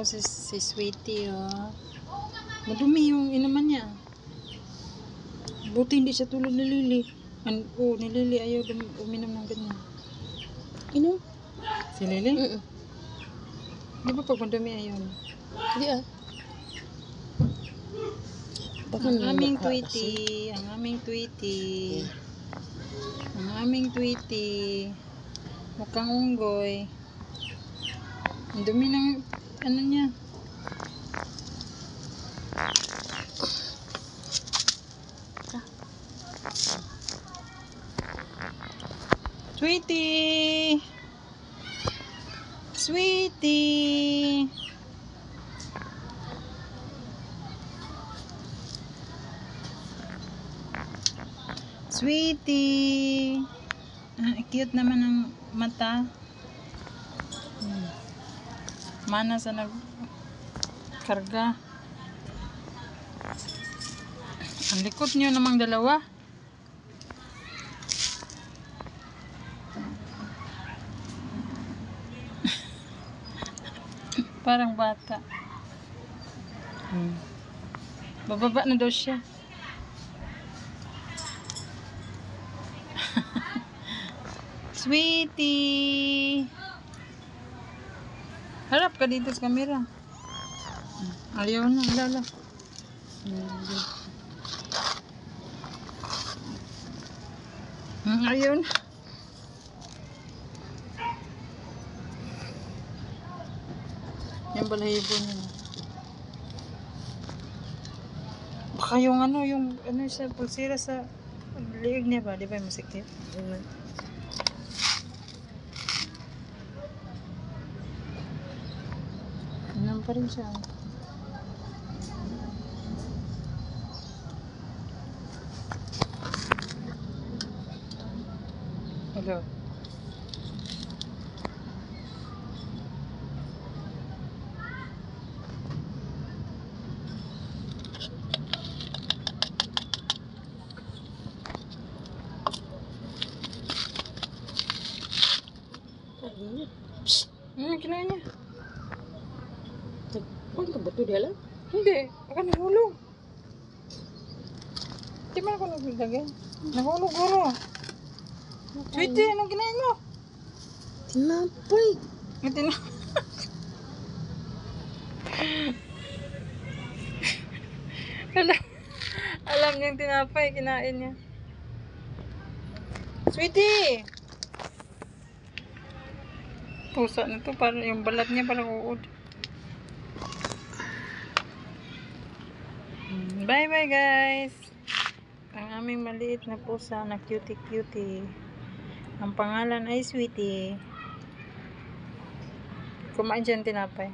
Si Sweetie, oh. Madumi yung inuman niya. Buti hindi siya tulad ni Lily. Ni Lily ayaw uminom ng ganyan. Inom? Si Lily? Di ba pag madumi ayaw? Hindi ah. Ang aming Tweety. Ang aming Tweety. Ang aming Tweety. Mukhang unggoy. Ang dumi ng ano niya. Sweetie! Sweetie! Sweetie! Cute naman ang mata. Mana sa nagkarga. Ang likot nyo namang dalawa. Parang bata. Bababa na daw siya. Sweetie! Harap ka dito sa camera. Ayaw na, lala. Ayaw na. Yung balahibo niya. Baka yung sa pulsira sa liig niya ba? Di ba yung masikip? Ano pa rin siya. Hello. Kinain niya. Ano ka ba ito dia lang? Hindi. Baka nahulog. Di ba ako naglagay? Nahulog guro. Sweetie, anong kinain mo? Tinapay. Alam niya yung tinapay. Kinain niya. Sweetie! Pusa na to. Parang yung balat niya parang uod. Bye bye guys. Ang aming maliit na pusa na cutie. Ang pangalan ay Sweetie. Kumain dyan tinapay.